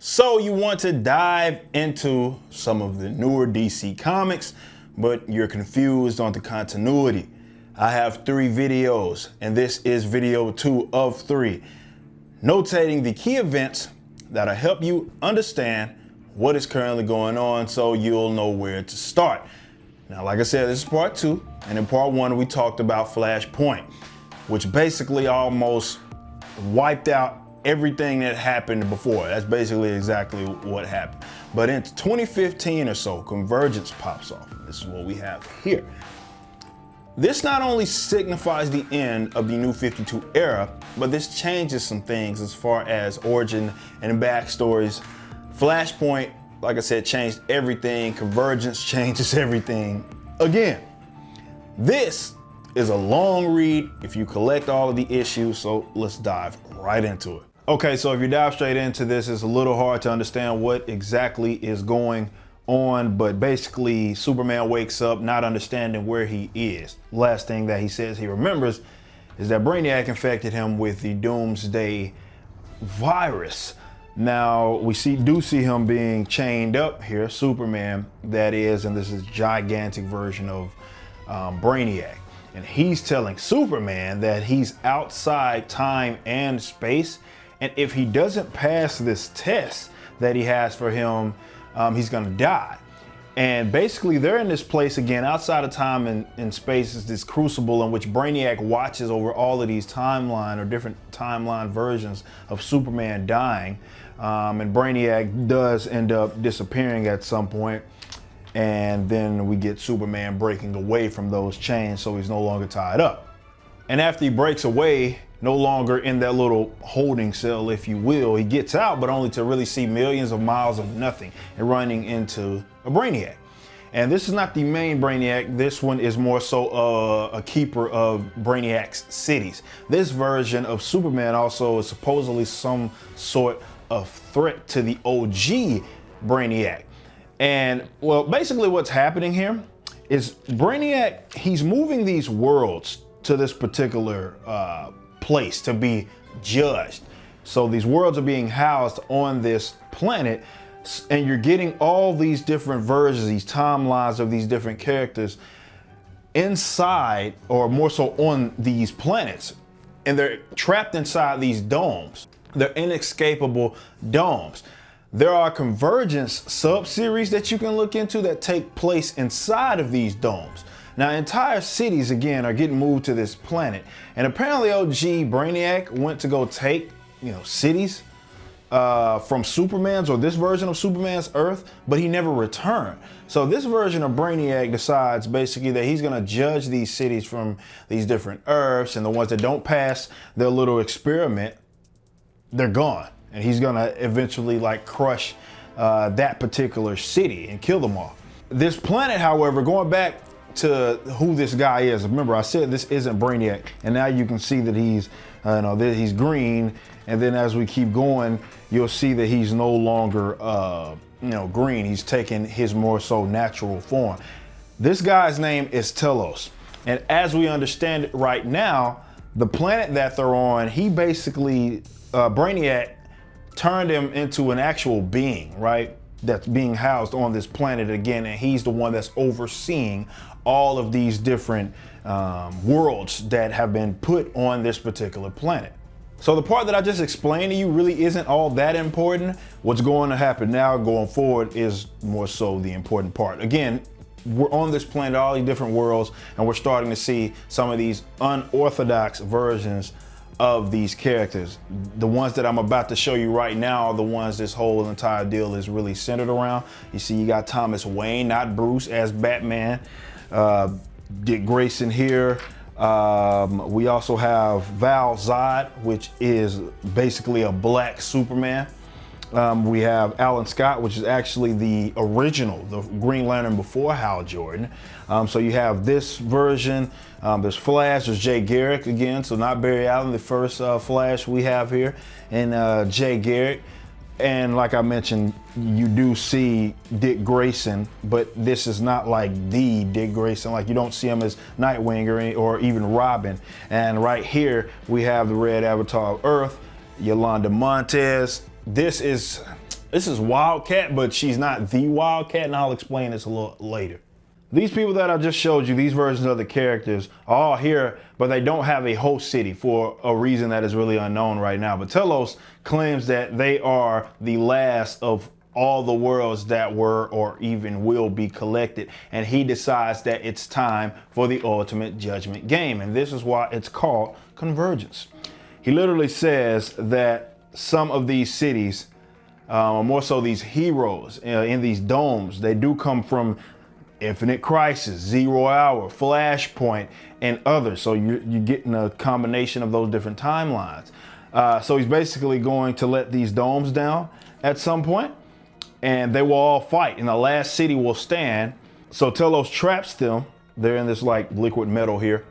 So you want to dive into some of the newer DC comics, but you're confused on the continuity. I have 3 videos, and this is video 2 of 3, notating the key events that'll help you understand what is currently going on so you'll know where to start. Now, like I said, this is part 2, and in part 1 we talked about Flashpoint, which basically almost wiped out everything that happened before. That's basically exactly what happened. But in 2015 or so, Convergence pops off. This is what we have here. This not only signifies the end of the New 52 era, but this changes some things as far as origin and backstories. Flashpoint, like I said, changed everything. Convergence changes everything again. This is a long read if you collect all of the issues, so let's dive right into it. Okay, so if you dive straight into this, it's a little hard to understand what exactly is going on, but basically Superman wakes up not understanding where he is. Last thing that he says he remembers is that Brainiac infected him with the Doomsday virus. Now we do see him being chained up here, Superman that is, and this is a gigantic version of Brainiac. And he's telling Superman that he's outside time and space, and if he doesn't pass this test that he has for him, he's gonna die. And basically they're in this place again, outside of time and space, is this crucible in which Brainiac watches over all of these timeline or different timeline versions of Superman dying. And Brainiac does end up disappearing at some point. And then we get Superman breaking away from those chains, so he's no longer tied up. And after he breaks away, no longer in that little holding cell, if you will, he gets out, but only to really see millions of miles of nothing and running into a Brainiac. And this is not the main Brainiac. This one is more so a keeper of Brainiac's cities. This version of Superman also is supposedly some sort of threat to the OG Brainiac. And well, basically what's happening here is Brainiac, he's moving these worlds to this particular place to be judged. So these worlds are being housed on this planet, and you're getting all these different versions, these timelines of these different characters inside, or more so on these planets. And they're trapped inside these domes. They're inescapable domes. There are Convergence sub-series that you can look into that take place inside of these domes. Now, entire cities, again, are getting moved to this planet. And apparently OG Brainiac went to go take, cities from Superman's, or this version of Superman's Earth, but he never returned. So this version of Brainiac decides basically that he's gonna judge these cities from these different Earths, and the ones that don't pass their little experiment, they're gone. And he's gonna eventually crush that particular city and kill them all. This planet, however, going back to who this guy is, remember I said this isn't Brainiac, and now you can see that he's he's green, and then as we keep going, you'll see that he's no longer green. He's taken his more so natural form. This guy's name is Telos, and as we understand it right now, the planet that they're on, he basically Brainiac turned him into an actual being, right? That's being housed on this planet again, and he's the one that's overseeing all of these different worlds that have been put on this particular planet. So the part that I just explained to you really isn't all that important. What's going to happen now going forward is more so the important part. Again, we're on this planet, all these different worlds, and we're starting to see some of these unorthodox versions of these characters. The ones that I'm about to show you right now are the ones this whole entire deal is really centered around. You see, you got Thomas Wayne, not Bruce, as Batman. Dick Grayson here. We also have Val Zod, which is basically a black Superman. We have Alan Scott, which is actually the original, the Green Lantern before Hal Jordan. So you have this version. There's Flash, there's Jay Garrick again, so not Barry Allen, the first Flash we have here, and Jay Garrick. And like I mentioned, you do see Dick Grayson, but this is not like the Dick Grayson. Like, you don't see him as Nightwing or even Robin. And right here, we have the Red Avatar of Earth, Yolanda Montez. This is, This is Wildcat, but she's not the Wildcat, and I'll explain this a little later. These people that I just showed you, these versions of the characters, are all here, but they don't have a host city for a reason that is really unknown right now. But Telos claims that they are the last of all the worlds that were or even will be collected, and he decides that it's time for the ultimate judgment game, and this is why it's called Convergence. He literally says that some of these cities, more so these heroes in these domes, they do come from Infinite Crisis, 0 Hour, Flashpoint, and others. So you're getting a combination of those different timelines. So he's basically going to let these domes down at some point, and they will all fight, and the last city will stand. So Telos traps them. They're in this like liquid metal here,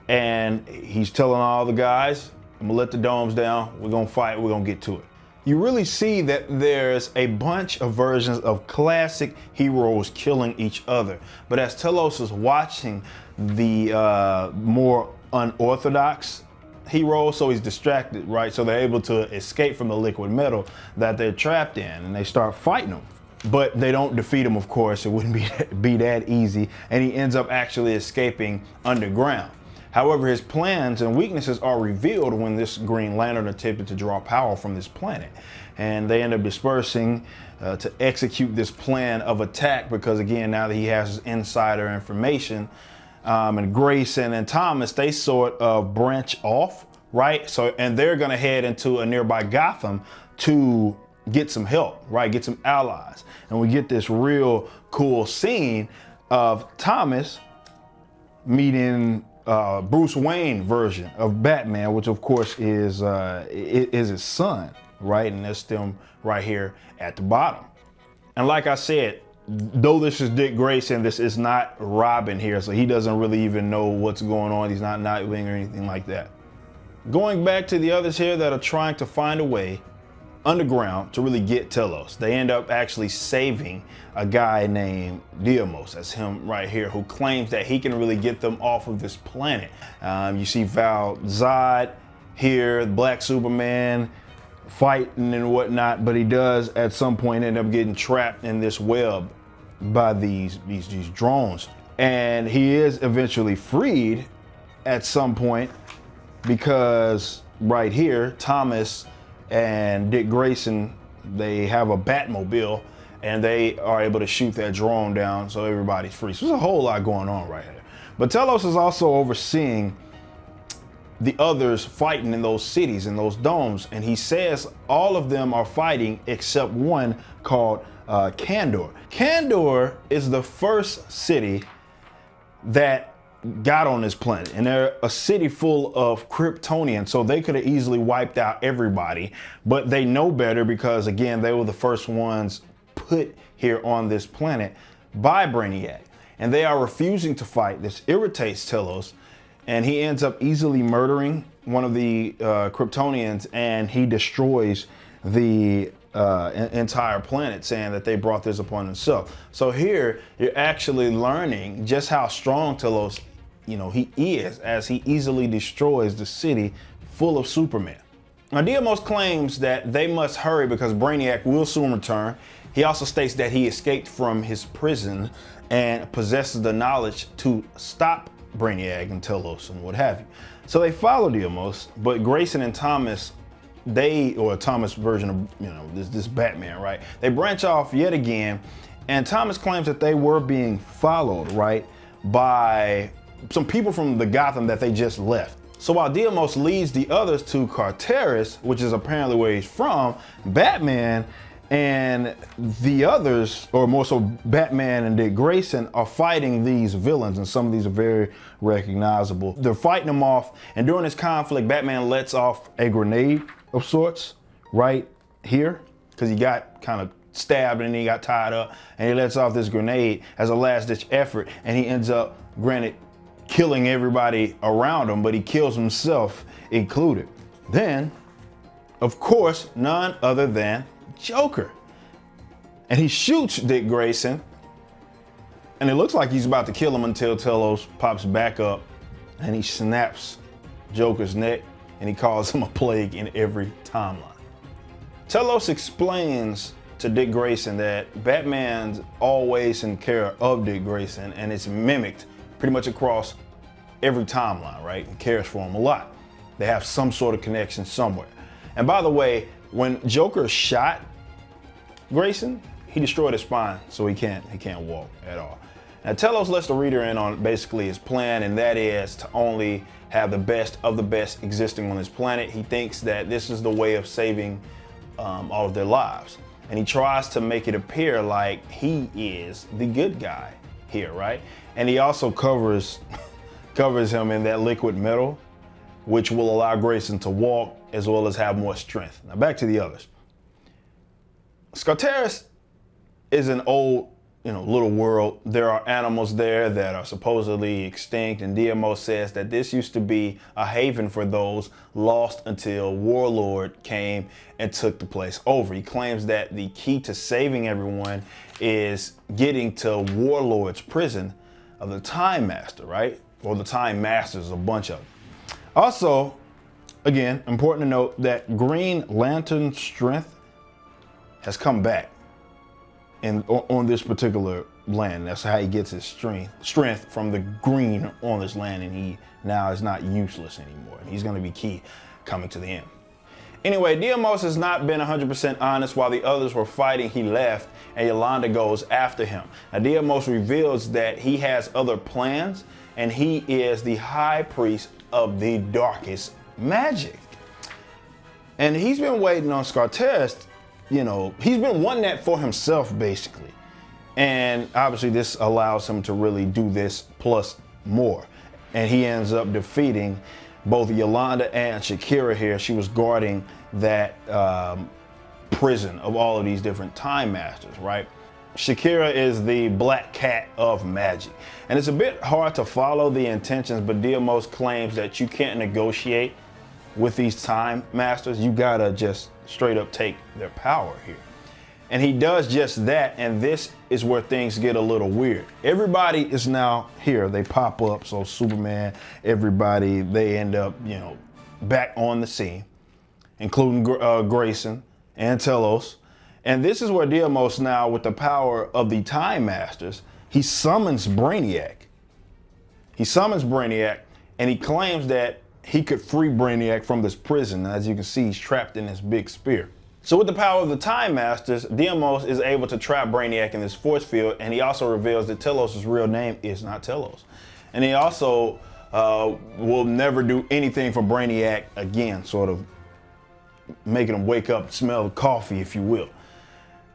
and he's telling all the guys, I'm gonna let the domes down, we're gonna fight, we're gonna get to it. You really see that there's a bunch of versions of classic heroes killing each other. But as Telos is watching the more unorthodox heroes, so he's distracted, right? So they're able to escape from the liquid metal that they're trapped in, and they start fighting them. But they don't defeat him, of course. It wouldn't be that easy. And he ends up actually escaping underground. However, his plans and weaknesses are revealed when this Green Lantern attempted to draw power from this planet. And they end up dispersing to execute this plan of attack because, again, now that he has insider information, and Grayson and Thomas, they sort of branch off, right? So, and they're gonna head into a nearby Gotham to get some help, right? Get some allies. And we get this real cool scene of Thomas meeting Bruce Wayne version of Batman, which of course is his son, right? And that's them right here at the bottom. And like I said, though this is Dick Grayson, this is not Robin here, so he doesn't really even know what's going on. He's not Nightwing or anything like that. Going back to the others here that are trying to find a way underground to really get Telos. They end up actually saving a guy named Deimos, that's him right here, who claims that he can really get them off of this planet. You see Val Zod here, Black Superman, fighting and whatnot, but he does at some point end up getting trapped in this web by these drones. And he is eventually freed at some point because right here, Thomas and Dick Grayson, they have a Batmobile and they are able to shoot that drone down so everybody's free. So there's a whole lot going on right here. But Telos is also overseeing the others fighting in those cities, in those domes. And he says all of them are fighting except one called Kandor. Kandor is the first city that got on this planet, and they're a city full of Kryptonians, so they could have easily wiped out everybody, but they know better because, again, they were the first ones put here on this planet by Brainiac, and they are refusing to fight. This irritates Telos, and he ends up easily murdering one of the Kryptonians, and he destroys the entire planet, saying that they brought this upon themselves. So here you're actually learning just how strong Telos, he is, as he easily destroys the city full of Supermen. Now, Deimos claims that they must hurry because Brainiac will soon return. He also states that he escaped from his prison and possesses the knowledge to stop Brainiac and Telos and what have you. So they follow Deimos, but Grayson and Thomas, or Thomas version of this Batman, right? They branch off yet again, and Thomas claims that they were being followed, right, by some people from the Gotham that they just left. So while Deimos leads the others to Carteris, which is apparently where he's from, Batman and the others, or more so Batman and Dick Grayson, are fighting these villains, and some of these are very recognizable. They're fighting them off, and during this conflict, Batman lets off a grenade of sorts right here, because he got kind of stabbed and he got tied up, and he lets off this grenade as a last-ditch effort, and he ends up, granted, killing everybody around him, but he kills himself included. Then, of course, none other than Joker. And he shoots Dick Grayson, and it looks like he's about to kill him until Telos pops back up and he snaps Joker's neck, and he calls him a plague in every timeline. Telos explains to Dick Grayson that Batman's always in care of Dick Grayson, and it's mimicked pretty much across every timeline, right? And cares for him a lot. They have some sort of connection somewhere. And by the way, when Joker shot Grayson, he destroyed his spine, so he can't walk at all. Now Telos lets the reader in on basically his plan, and that is to only have the best of the best existing on this planet. He thinks that this is the way of saving all of their lives. And he tries to make it appear like he is the good guy here, right? And he also covers him in that liquid metal, which will allow Grayson to walk as well as have more strength. Now back to the others. Skartaris is an old, little world. There are animals there that are supposedly extinct, and DMO says that this used to be a haven for those lost until Warlord came and took the place over. He claims that the key to saving everyone is getting to Warlord's prison of the Time Master, right? Or the Time Masters, a bunch of them. Also, again, important to note that Green Lantern's strength has come back on this particular land. That's how he gets his strength from the green on this land, and he now is not useless anymore. And he's going to be key coming to the end. Anyway, Diamos has not been 100% honest. While the others were fighting, he left, and Yolanda goes after him. Now, Diamos reveals that he has other plans, and he is the high priest of the darkest magic. And he's been waiting on Skartaris. He's been wanting that for himself, basically. And obviously this allows him to really do this plus more. And he ends up defeating both Yolanda and Shakira here. She was guarding that prison of all of these different Time Masters, right? Shakira is the black cat of magic. And it's a bit hard to follow the intentions, but Diamos claims that you can't negotiate with these Time Masters. You gotta just straight up take their power here. And he does just that, and this is where things get a little weird. Everybody is now here. They pop up, so Superman, everybody, they end up, back on the scene, including Grayson and Telos. And this is where Diamos now, with the power of the Time Masters, he summons Brainiac. And he claims that he could free Brainiac from this prison. As you can see, he's trapped in this big spear. So with the power of the Time Masters, Diamos is able to trap Brainiac in this force field, and he also reveals that Telos' real name is not Telos. And he also will never do anything for Brainiac again, sort of making him wake up and smell the coffee, if you will.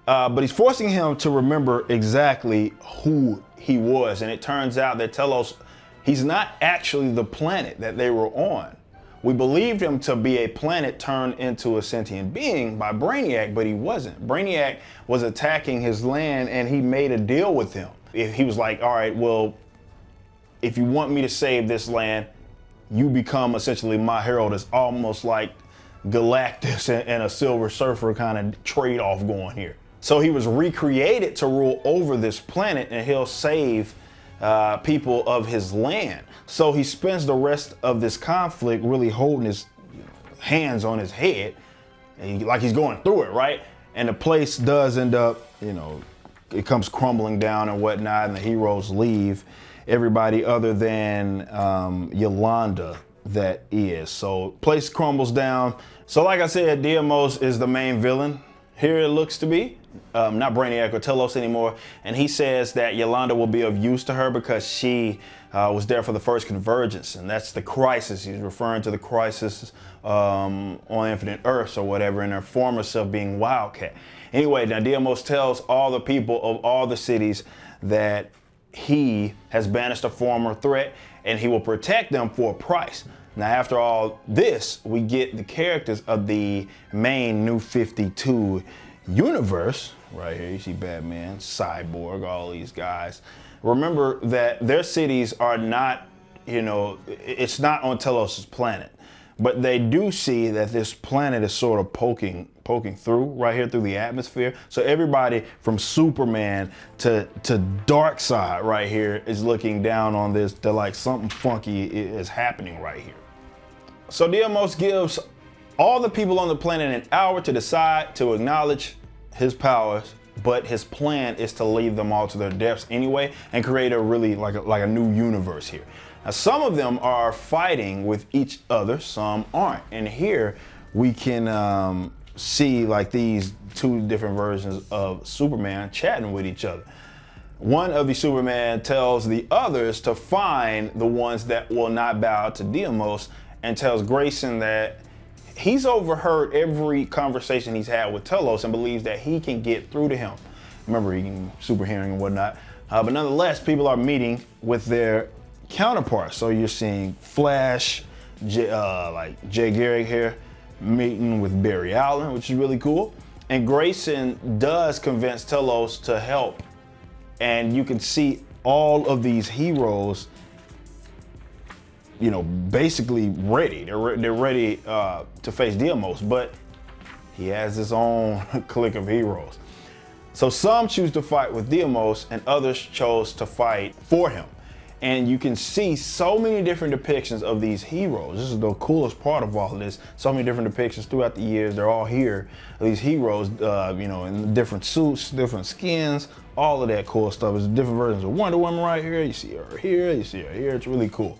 But he's forcing him to remember exactly who he was, and it turns out that Telos, he's not actually the planet that they were on. We believed him to be a planet turned into a sentient being by Brainiac, but he wasn't. Brainiac was attacking his land, and he made a deal with him. He was like, all right, well, if you want me to save this land, you become essentially my herald. It's almost like Galactus and a Silver Surfer kind of trade-off going here. So he was recreated to rule over this planet, and he'll save people of his land. So he spends the rest of this conflict really holding his hands on his head, and like he's going through it, right? And the place does end up, it comes crumbling down and whatnot, and the heroes leave. Everybody other than Yolanda, that is. So place crumbles down. So like I said, Diamos is the main villain. Here it looks to be. Not Brainiac or Telos anymore. And he says that Yolanda will be of use to her because she was there for the first Convergence. And that's the crisis. He's referring to the crisis on Infinite Earths or whatever, and her former self being Wildcat. Anyway, now Diamos tells all the people of all the cities that he has banished a former threat and he will protect them for a price. Now, after all this, we get the characters of the main New 52 universe. Right here, you see Batman, Cyborg, all these guys. Remember that their cities are not, it's not on Telos' planet. But they do see that this planet is sort of poking through, right here through the atmosphere. So everybody from Superman to Darkseid right here is looking down on this. They're like, something funky is happening right here. So Diamos gives all the people on the planet an hour to decide to acknowledge his powers, but his plan is to leave them all to their deaths anyway and create a really like a new universe here. Now, some of them are fighting with each other, some aren't. And here we can see like these two different versions of Superman chatting with each other. One of the Superman tells the others to find the ones that will not bow to Deimos, and tells Grayson that he's overheard every conversation he's had with Telos and believes that he can get through to him. Remember, he can super hearing and whatnot. But nonetheless, people are meeting with their counterparts. So you're seeing Flash, like Jay Garrick here, meeting with Barry Allen, which is really cool. And Grayson does convince Telos to help. And you can see all of these heroes, you know, basically ready. They're ready to face Deimos, but he has his own clique of heroes. So some choose to fight with Deimos and others chose to fight for him. And you can see so many different depictions of these heroes. This is the coolest part of all of this. So many different depictions throughout the years. They're all here. These heroes, you know, in different suits, different skins, all of that cool stuff. There's different versions of Wonder Woman right here. You see her here, you see her here. It's really cool.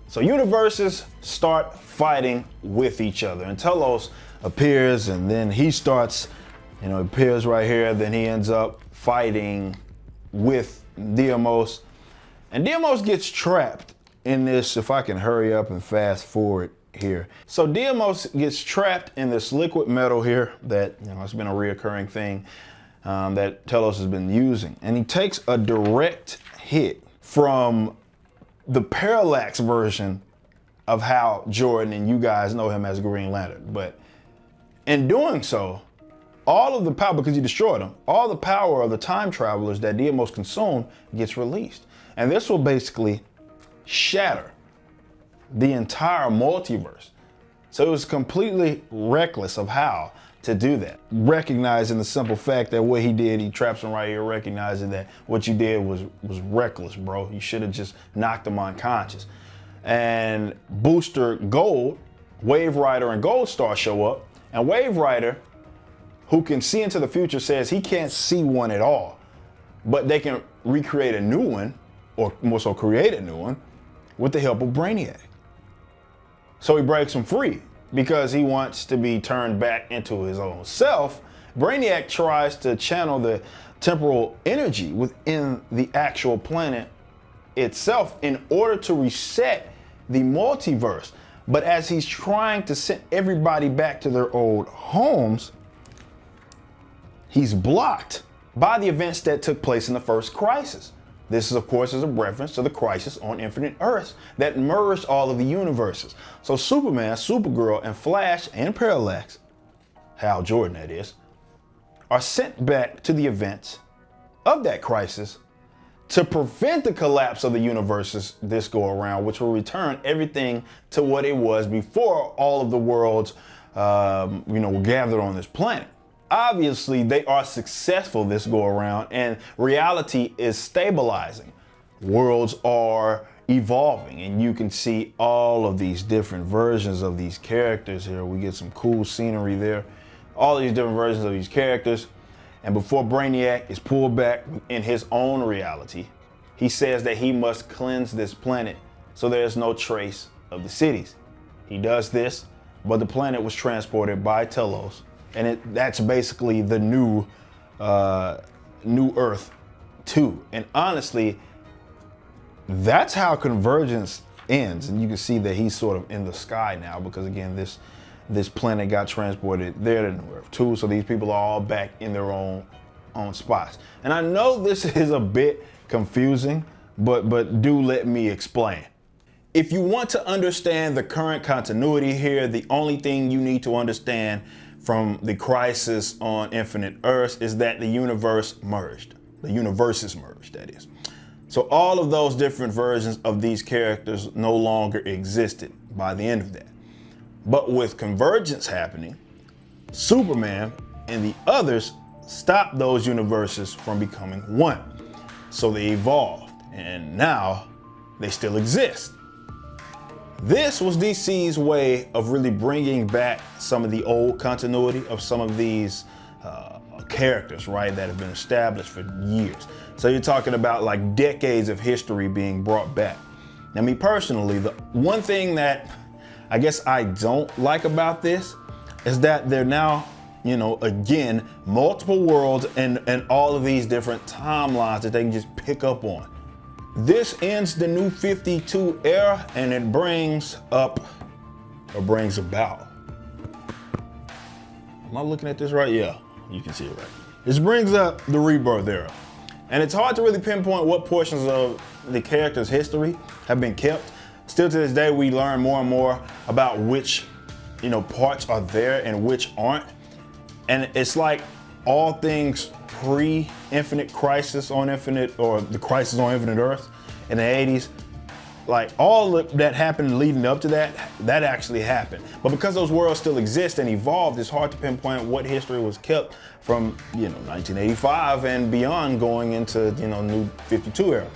So universes start fighting with each other. And Telos appears, and then he starts, you know, appears right here. Then he ends up fighting with Deimos. And Deimos gets trapped in this, if I can hurry up and fast forward here. So Deimos gets trapped in this liquid metal here that, you know, it's been a reoccurring thing that Telos has been using. And he takes a direct hit from the parallax version of Hal Jordan, and you guys know him as Green Lantern. But in doing so, all of the power, because he destroyed them, all the power of the time travelers that Deimos consumed gets released. And this will basically shatter the entire multiverse. So it was completely reckless of Hal to do that. Recognizing the simple fact that what he did, he traps him right here, recognizing that what you did was reckless, bro. You should have just knocked him unconscious. And Booster Gold, Wave Rider, and Gold Star show up. And Wave Rider, who can see into the future, says he can't see one at all, but they can recreate a new one, or more so create a new one, with the help of Brainiac. So he breaks him free because he wants to be turned back into his own self. Brainiac tries to channel the temporal energy within the actual planet itself in order to reset the multiverse. But as he's trying to send everybody back to their old homes, he's blocked by the events that took place in the first crisis. This is, of course, is a reference to the crisis on Infinite Earths that merged all of the universes. So Superman, Supergirl, and Flash, and Parallax, Hal Jordan that is, are sent back to the events of that crisis to prevent the collapse of the universes this go around, which will return everything to what it was before all of the worlds, were gathered on this planet. Obviously, they are successful this go around, and reality is stabilizing. Worlds are evolving, and you can see all of these different versions of these characters here. We get some cool scenery there. All these different versions of these characters. And before Brainiac is pulled back in his own reality, he says that he must cleanse this planet so there's no trace of the cities. He does this, but the planet was transported by Telos. And that's basically the new Earth 2. And honestly, that's how Convergence ends. And you can see that he's sort of in the sky now because, again, this planet got transported there to New Earth 2. So these people are all back in their own spots. And I know this is a bit confusing, but do let me explain. If you want to understand the current continuity here, the only thing you need to understand from the crisis on Infinite Earths is that the universe merged. The universes merged, that is. So all of those different versions of these characters no longer existed by the end of that. But with Convergence happening, Superman and the others stopped those universes from becoming one. So they evolved, and now they still exist. This was DC's way of really bringing back some of the old continuity of some of these characters, right, that have been established for years. So you're talking about like decades of history being brought back. Now, me personally, the one thing that I guess I don't like about this is that they're now, again, multiple worlds and all of these different timelines that they can just pick up on. This ends the New 52 era, and it brings about. Am I looking at this right? Yeah, you can see it right. This brings up the Rebirth era. And it's hard to really pinpoint what portions of the character's history have been kept. Still to this day, we learn more and more about which, parts are there and which aren't. And it's like all things pre-Infinite Crisis on Infinite, or the Crisis on Infinite Earth in the 80s, like all that happened leading up to that actually happened. But because those worlds still exist and evolved, it's hard to pinpoint what history was kept from, 1985 and beyond going into, New 52 era.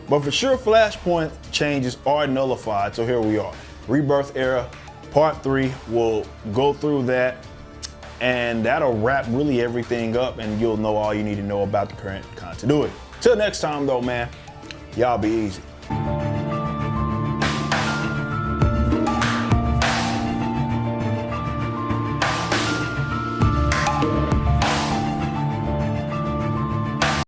But for sure, Flashpoint changes are nullified, so here we are. Rebirth era, part 3, we'll go through that, and that'll wrap really everything up, and you'll know all you need to know about the current continuity. Till next time though, man, y'all be easy.